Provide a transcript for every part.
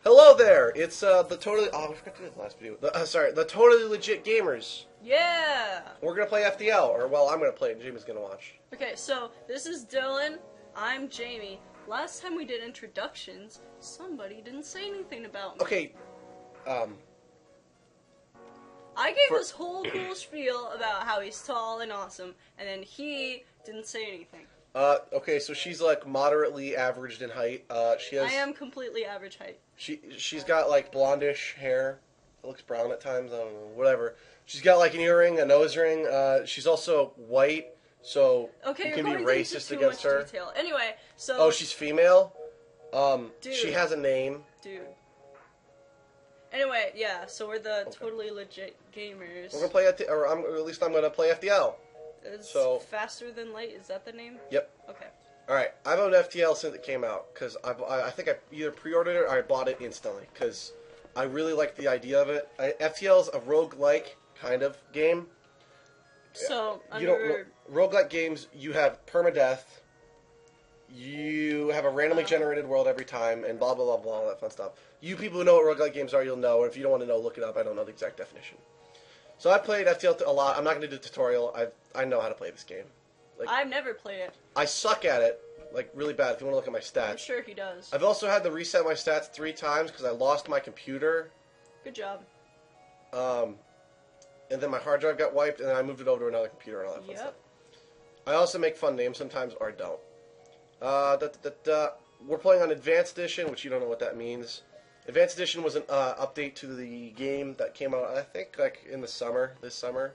Hello there! It's the totally. Oh, we forgot to do the last video. Sorry, the Totally Legit Gamers. Yeah! We're gonna play FTL, or well, I'm gonna play it and Jamie's gonna watch. Okay, so this is Dylan. I'm Jamie. Last time we did introductions, somebody didn't say anything about me. Okay, I gave this whole cool spiel about how he's tall and awesome, and then he didn't say anything. okay, so she's like moderately averaged in height. She has. I am completely average height. She's got like blondish hair. It looks brown at times. I don't know. Whatever. She's got like an earring, a nose ring. She's also white, so Okay, you can you're be going into racist too against much her. detail. Anyway, so. Oh, she's female. Dude. She has a name. Dude. Anyway, yeah. So we're the Totally Legit Gamers. We're gonna play or at least I'm gonna play FTL. It's Faster Than Light. Is that the name? Yep. Okay. All right, I've owned FTL since it came out because I think I either pre-ordered it or I bought it instantly because I really like the idea of it. FTL is a roguelike kind of game. So roguelike games, you have permadeath, you have a randomly generated world every time, and blah blah blah blah all that fun stuff. You people who know what roguelike games are, you'll know. And if you don't want to know, look it up. I don't know the exact definition. So I played FTL a lot. I'm not going to do a tutorial. I know how to play this game. Like, I've never played it. I suck at it, like really bad. If you want to look at my stats, I'm sure he does. I've also had to reset my stats 3 times because I lost my computer. Good job. And then my hard drive got wiped, and then I moved it over to another computer and all that fun stuff. I also make fun names sometimes, or I don't. We're playing on Advanced Edition, which you don't know what that means. Advanced Edition was an update to the game that came out, I think, like in the summer, this summer.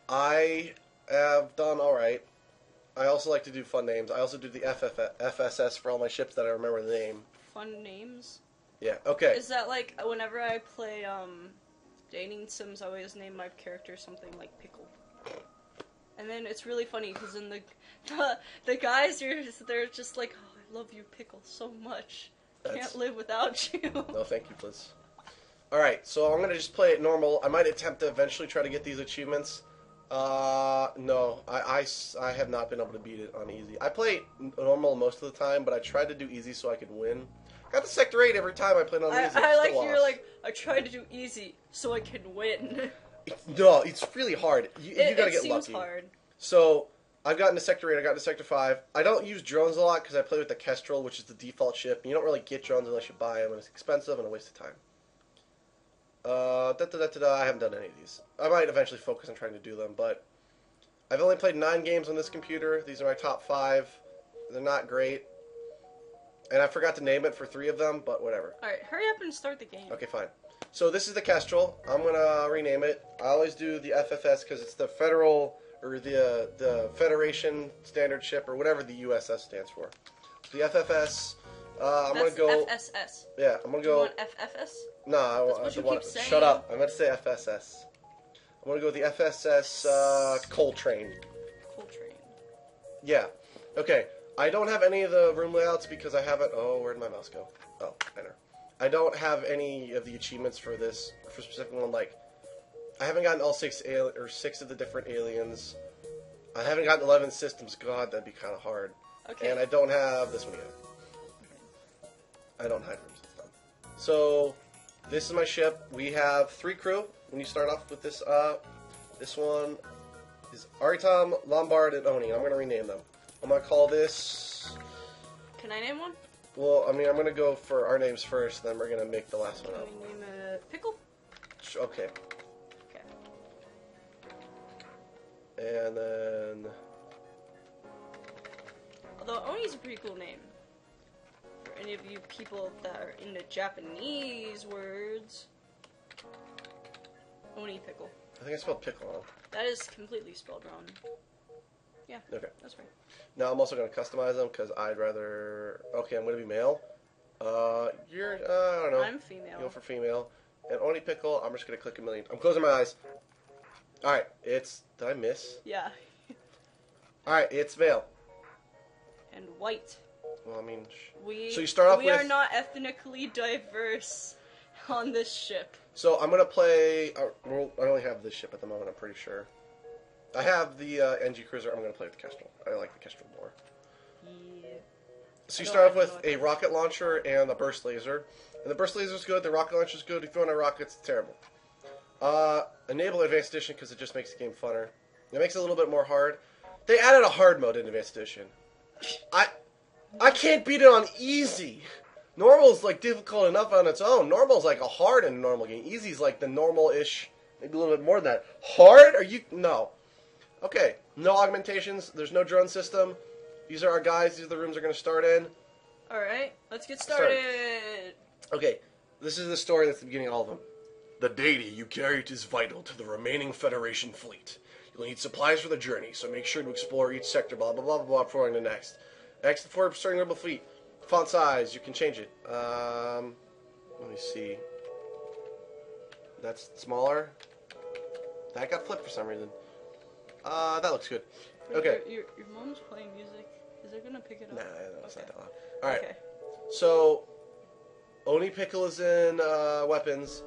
I have done alright. I also like to do fun names. I also do the FSS for all my ships that I remember the name. Fun names? Yeah, okay. Is that like, whenever I play, dating sims, I always name my character something like Pickle. And then it's really funny, because then the guys, they're just like, oh, I love you, Pickle, so much. Can't live without you. No, thank you, please. Alright, so I'm going to just play it normal. I might attempt to eventually try to get these achievements. No, I have not been able to beat it on easy. I play normal most of the time, but I tried to do easy so I could win. Got to Sector 8 every time I played on easy. I like you're like, I tried to do easy so I could win. No, it's really hard. You gotta get lucky. It seems hard. So, I've gotten to Sector 8, I got to Sector 5. I don't use drones a lot because I play with the Kestrel, which is the default ship. You don't really get drones unless you buy them, and it's expensive and a waste of time. I haven't done any of these. I might eventually focus on trying to do them, but I've only played 9 games on this computer. These are my top 5. They're not great. And I forgot to name it for 3 of them, but whatever. Alright, hurry up and start the game. Okay, fine. So this is the Kestrel. I'm going to rename it. I always do the FFS because it's the Federal, or the Federation Standard Ship, or whatever the USS stands for. The FFS, I'm going to go... FSS. Yeah, I'm going to go... Do you want FFS? No, I want... Shut up. I meant to say FSS. I'm going to go with the FSS Coltrane. Coltrane. Yeah. Okay. I don't have any of the room layouts because I haven't... Oh, where'd my mouse go? Oh, enter. I don't have any of the achievements for this, for specific one. Like, I haven't gotten all 6 of the different aliens. I haven't gotten 11 systems. God, that'd be kind of hard. Okay. And I don't have this one either. I don't hide room system. So, this is my ship. We have 3 crew. When you start off with this, this one is Aritam, Lombard, and Oni. I'm going to rename them. I'm going to call this... Can I name one? Well, I mean, I'm going to go for our names first, then we're going to make the last one up. Can we name it Pickle? Okay. Okay. And then... Although Oni's a pretty cool name. For any of you people that are into Japanese words. Oni Pickle. I think I spelled pickle wrong. That is completely spelled wrong. Yeah. Okay. That's right. Now I'm also going to customize them because I'd rather... Okay, I'm going to be male. You're... I don't know. I'm female. Go for female. And Oni Pickle, I'm just going to click a million. I'm closing my eyes. Alright, it's... Did I miss? Yeah. Alright, it's male. And white. Well, I mean... So you start off we with... are not ethnically diverse on this ship. So I'm going to play... I only have this ship at the moment, I'm pretty sure. I have the NG Cruiser. I'm going to play with the Kestrel. I like the Kestrel more. Yeah. So you start off with a rocket launcher and a burst laser. And the burst laser is good, the rocket launcher is good, if you throw in a rocket, it's terrible. Enable Advanced Edition because it just makes the game funner. It makes it a little bit more hard. They added a hard mode in Advanced Edition. I can't beat it on easy. Normal's like difficult enough on its own. Normal's like a hard in a normal game. Easy's like the normal-ish, maybe a little bit more than that. Hard? Are you... No. Okay. No augmentations. There's no drone system. These are our guys. These are the rooms we're going to start in. Alright, let's get started. Okay. This is the story that's the beginning of all of them. The data you carried is vital to the remaining Federation fleet. You'll need supplies for the journey, so make sure to explore each sector, blah, blah, blah, blah, blah, before going to next. Next, before starting rebel fleet. Font size, you can change it. Let me see. That's smaller. That got flipped for some reason. That looks good. Okay. Your mom's playing music. Is it gonna pick it up? Nah, it's not that loud. Alright. Okay. So, Oni Pickle is in weapons.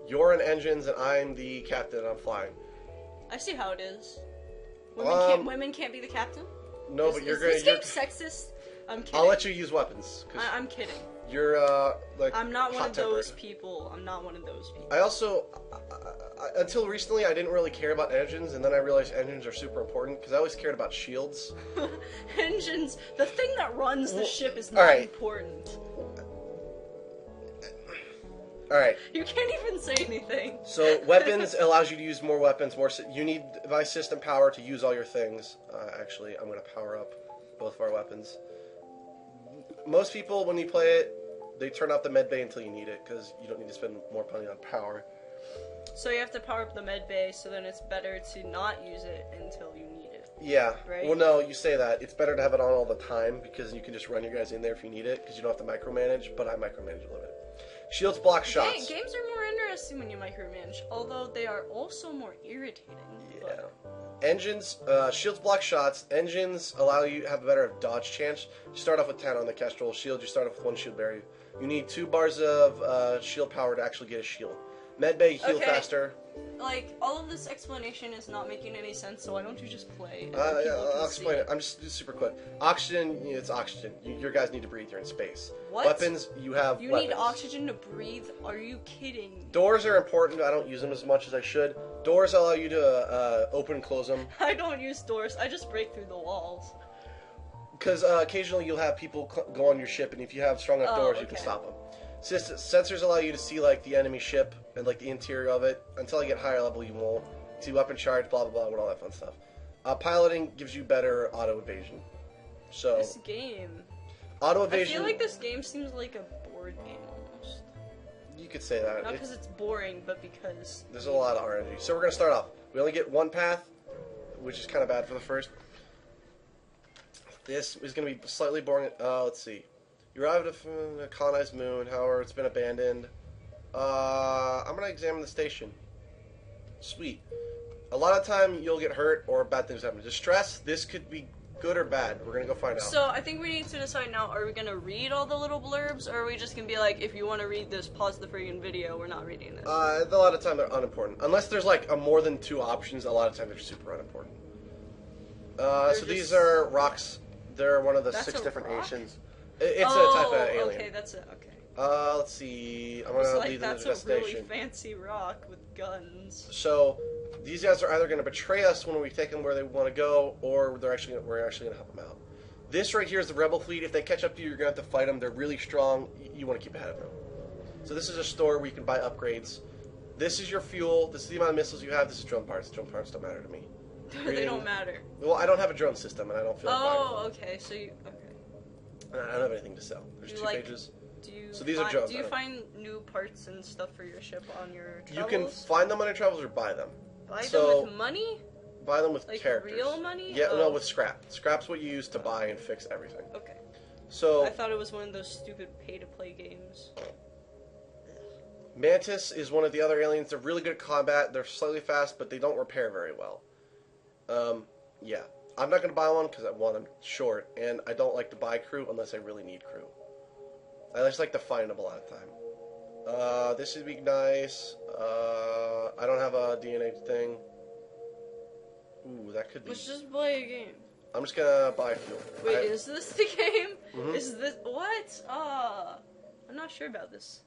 You're in engines, and I'm the captain. I'm flying. I see how it is. Women can't be the captain? No, but you're going to... Is this game sexist? I'm kidding. I'll let you use weapons. I'm kidding. You're, like, I'm not one of hot-tempered. those people. I'm not one of those people. I also... until recently, I didn't really care about engines, and then I realized engines are super important, because I always cared about shields. Engines... The thing that runs the ship is not important. Alright. You can't even say anything. So, weapons allows you to use more weapons. You need device system power to use all your things. Actually, I'm going to power up both of our weapons. Most people, when you play it, they turn off the med bay until you need it, because you don't need to spend more money on power. So you have to power up the med bay, so then it's better to not use it until you need it. Yeah. Right? Well, no, you say that. It's better to have it on all the time, because you can just run your guys in there if you need it, because you don't have to micromanage, but I micromanage a little bit. Shields block shots. Games are more interesting when you micromanage, although they are also more irritating. Yeah. But... Engines, shields block shots. Engines allow you to have a better dodge chance. You start off with 10 on the Kestrel. Shield, you start off with 1 shield barrier. You need 2 bars of shield power to actually get a shield. Medbay, heal faster. Like, all of this explanation is not making any sense, so why don't you just play? I'll explain it. I'm just super quick. Oxygen, it's oxygen. Your guys need to breathe. You're in space. What? Weapons, you have You need oxygen to breathe? Are you kidding? Doors are important. I don't use them as much as I should. Doors allow you to open and close them. I don't use doors. I just break through the walls. Because occasionally you'll have people go on your ship, and if you have strong enough doors, you can stop them. Sensors allow you to see like the enemy ship and like the interior of it. Until you get higher level, you won't. See weapon charge, blah blah blah, and all that fun stuff. Piloting gives you better auto evasion. So this game. Auto evasion. I feel like this game seems like a board game almost. You could say that. Not because it's boring, but because there's a lot of RNG. So we're gonna start off. We only get one path, which is kind of bad for the first. This is gonna be slightly boring. Let's see. You arrived at a colonized moon, however, it's been abandoned. I'm going to examine the station. Sweet. A lot of time you'll get hurt or bad things happen. Distress, this could be good or bad. We're going to go find out. So, I think we need to decide now, are we going to read all the little blurbs, or are we just going to be like, if you want to read this, pause the friggin' video, we're not reading this? A lot of time they're unimportant. Unless there's like more than 2 options, a lot of time they're super unimportant. So these are rocks. They're one of the 6 different nations. It's a type of alien. Okay, that's it. Okay. Let's see. I'm gonna lead them to the destination. That's a really fancy rock with guns. So, these guys are either gonna betray us when we take them where they want to go, or we're actually gonna help them out. This right here is the rebel fleet. If they catch up to you, you're gonna have to fight them. They're really strong. You want to keep ahead of them. So this is a store where you can buy upgrades. This is your fuel. This is the amount of missiles you have. This is drone parts. Drone parts don't matter to me. They don't matter. Well, I don't have a drone system, and I don't feel like buying one. Okay. So you. Okay. I don't have anything to sell. There's 2 pages. So these are drones. Do you find new parts and stuff for your ship on your travels? You can find them on your travels or buy them. Buy them with money? Buy them with like characters. Real money? Yeah, no, with scrap. Scrap's what you use to buy and fix everything. Okay. So I thought it was one of those stupid pay-to-play games. Mantis is one of the other aliens. They're really good at combat. They're slightly fast, but they don't repair very well. Yeah. I'm not going to buy one because, one, I'm short, and I don't like to buy crew unless I really need crew. I just like to find them a lot of time. This would be nice. I don't have a DNA thing. Ooh, that could be... Let's just play a game. I'm just gonna buy fuel. Wait, is this the game? Mhm. Is this what? I'm not sure about this.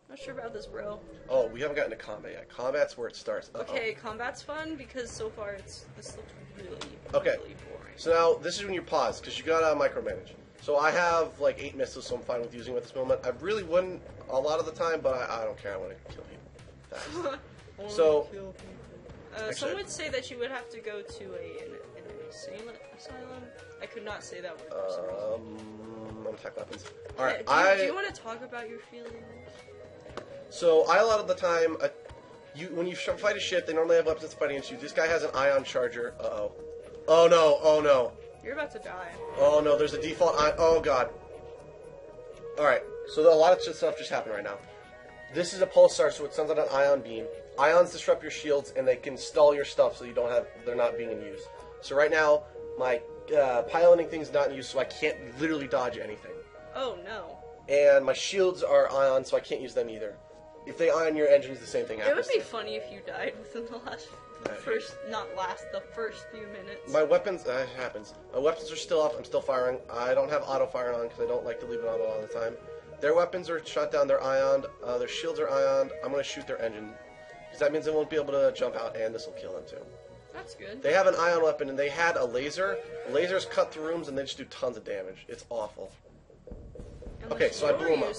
Not sure about this, bro. Oh, we haven't gotten to combat yet. Combat's where it starts. Okay, combat's fun because so far this looks really, Okay. really boring. So now, this is when you pause, because you gotta micromanage. So I have, like, 8 missiles, so I'm fine with using them at this moment. I really wouldn't a lot of the time, but I don't care. I want to kill people fast. So, some actually- would say that you would have to go to an insane asylum. I could not say that word for some reason. I'm gonna attack weapons. Alright, Do you want to talk about your feelings? So, I, a lot of the time, when you fight a ship, they normally have weapons that's fighting against you. This guy has an ion charger. Uh-oh. Oh, no. Oh, no. You're about to die. Oh, no. There's a default ion. Oh, God. Alright. So, a lot of stuff just happened right now. This is a pulsar, so it sends out an ion beam. Ions disrupt your shields, and they can stall your stuff, so they're not being in use. So, right now, my piloting thing's not in use, so I can't literally dodge anything. Oh, no. And my shields are ion, so I can't use them either. If they ion your engines, the same thing happens. It would be funny if you died within the first few minutes. My weapons, it happens. My weapons are still up, I'm still firing. I don't have auto fire on because I don't like to leave it on all the time. Their weapons are shut down, they're ioned, their shields are ioned. I'm going to shoot their engine. Because that means they won't be able to jump out, and this will kill them too. That's good. They have an ion weapon, and they had a laser. Lasers cut through rooms, and they just do tons of damage. It's awful. Okay, so I blew them up.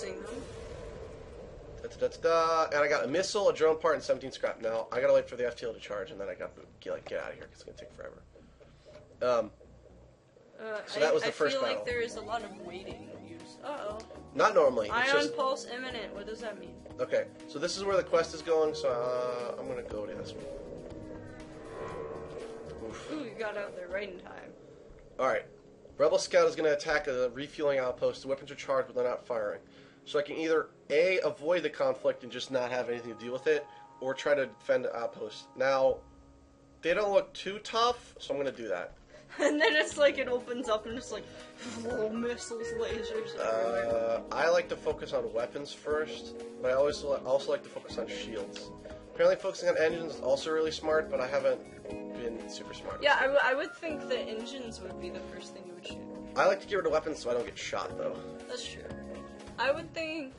And I got a missile, a drone part, and 17 scrap. Now, I gotta wait for the FTL to charge, and then I gotta get out of here, because it's gonna take forever. So that was the first I feel battle. like there is a lot of waiting used. Uh-oh. Not normally. It's Ion just... pulse imminent. What does that mean? Okay, so this is where the quest is going, so I'm gonna go to this one. Oof. Ooh, you got out there right in time. Alright. Rebel Scout is gonna attack a refueling outpost. The weapons are charged, but they're not firing. So I can either, A, avoid the conflict and just not have anything to deal with it, or try to defend the outpost. Now, they don't look too tough, so I'm going to do that. And then it's like it opens up and it's like, missiles, lasers everywhere. I like to focus on weapons first, but I also like to focus on shields. Apparently focusing on engines is also really smart, but I haven't been super smart. Yeah, I would think the engines would be the first thing you would shoot. I like to get rid of weapons so I don't get shot, though. That's true. I would think,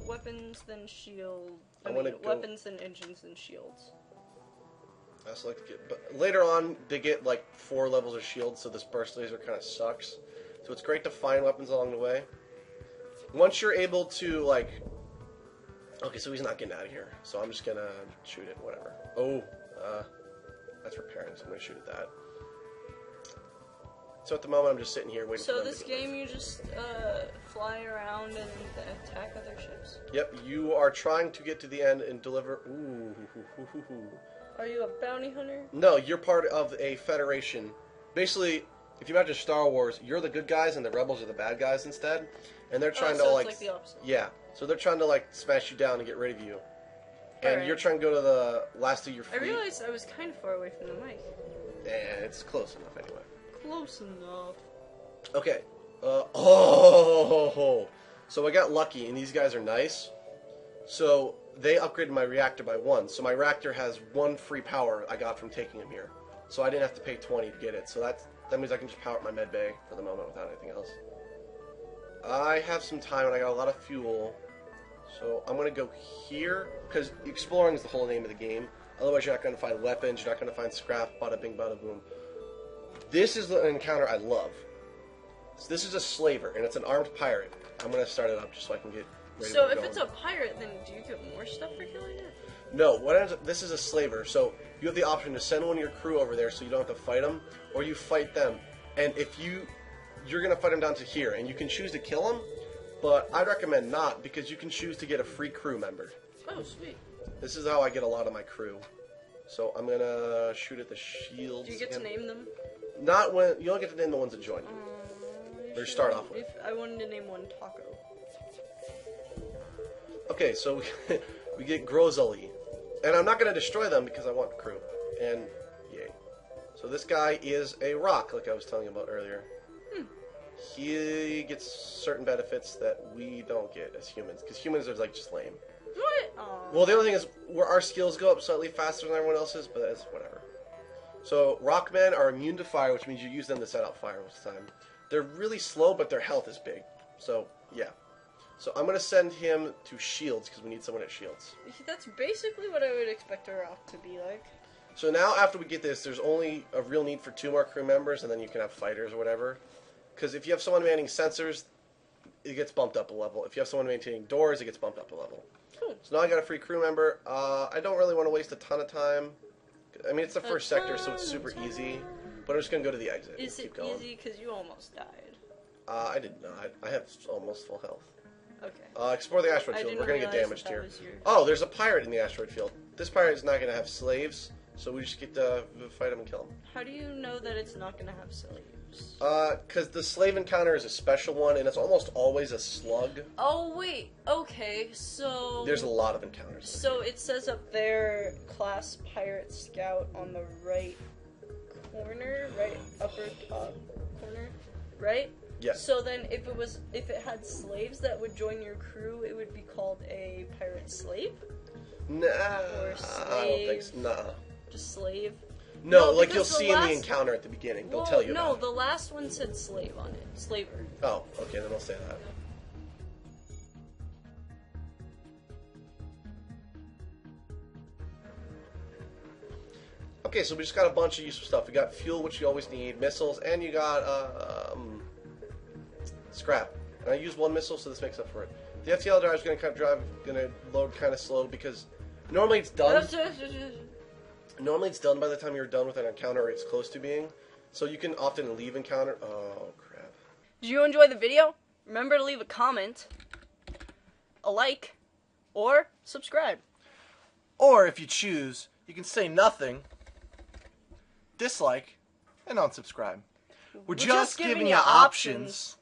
weapons then shield. Weapons then engines then shields. I also like to get, but later on they get like 4 levels of shield, so this burst laser kind of sucks. So it's great to find weapons along the way. Once you're able to like, okay, so he's not getting out of here, so I'm just gonna shoot it, whatever. Oh, that's repairing, so I'm gonna shoot at that. So at the moment, I'm just sitting here waiting for them to this game, you just fly around and attack other ships? Yep, you are trying to get to the end and deliver... Ooh. Are you a bounty hunter? No, you're part of a federation. Basically, if you imagine Star Wars, you're the good guys and the rebels are the bad guys instead. And they're trying to so like... it's like the opposite. Yeah, so they're trying to like smash you down and get rid of you. And Alright. you're trying to go to the last of your fleet. I realized I was kind of far away from the mic. It's close enough anyway. Close enough. Okay. So I got lucky, and these guys are nice. So they upgraded my reactor by 1. So my reactor has 1 free power I got from taking them here. So I didn't have to pay 20 to get it. So that means I can just power up my med bay for the moment without anything else. I have some time, and I got a lot of fuel. So I'm going to go here, because exploring is the whole name of the game. Otherwise, you're not going to find weapons, you're not going to find scrap, bada bing, bada boom. This is an encounter I love. So this is a slaver, and it's an armed pirate. I'm going to start it up just so I can get ready to So go. if it's a pirate, then do you get more stuff for killing it? No, this is a slaver, so you have the option to send one of your crew over there so you don't have to fight them, or you fight them. And if you're going to fight them down to here, and you can choose to kill them, but I'd recommend not, because you can choose to get a free crew member. Oh, sweet. This is how I get a lot of my crew. So I'm going to shoot at the shields. Do you get to name them? Not when you don't get to name the ones that join you. Or start off with. If I wanted to name one Taco. Okay, so we get Grozali. And I'm not going to destroy them because I want crew. And yay. So this guy is a rock, like I was telling you about earlier. He gets certain benefits that we don't get as humans, because humans are like just lame. What? Aww. Well, the only thing is, where our skills go up slightly faster than everyone else's, but that's whatever. So rockmen are immune to fire, which means you use them to set out fire most of the time. They're really slow, but their health is big. So yeah. So I'm gonna send him to shields because we need someone at shields. That's basically what I would expect a rock to be like. So now after we get this, there's only a real need for 2 more crew members, and then you can have fighters or whatever. Because if you have someone manning sensors, it gets bumped up a level. If you have someone maintaining doors, it gets bumped up a level. Cool. So now I got a free crew member. I don't really want to waste a ton of time. I mean, it's the first sector, so it's super easy. But I'm just going to go to the exit. Is it easy because you almost died? I did not. I have almost full health. Okay. Explore the asteroid field. We're going to get damaged here. Oh, there's a pirate in the asteroid field. This pirate is not going to have slaves, so we just get to fight him and kill him. How do you know that it's not going to have slaves? Because the slave encounter is a special one, and it's almost always a slug. Oh, wait. Okay, so... There's a lot of encounters. So it says up there, class pirate scout on the right corner, right upper top corner, right? Yes. So then if it had slaves that would join your crew, it would be called a pirate slave? Nah, Or slave? I don't think so. Nah. Just slave? No, like you'll see in the encounter at the beginning. They'll tell you about it. No, the last one said slave on it. Slaver. Oh, okay, then I'll say that. Okay, so we just got a bunch of useful stuff. We got fuel, which you always need, missiles, and you got scrap. And I used 1 missile, so this makes up for it. The FTL drive is going to load kind of slow because normally it's done. Normally it's done by the time you're done with an encounter or it's close to being. So you can often leave encounter. Oh, crap. Did you enjoy the video? Remember to leave a comment, a like, or subscribe. Or if you choose, you can say nothing, dislike, and unsubscribe. We're just giving you options.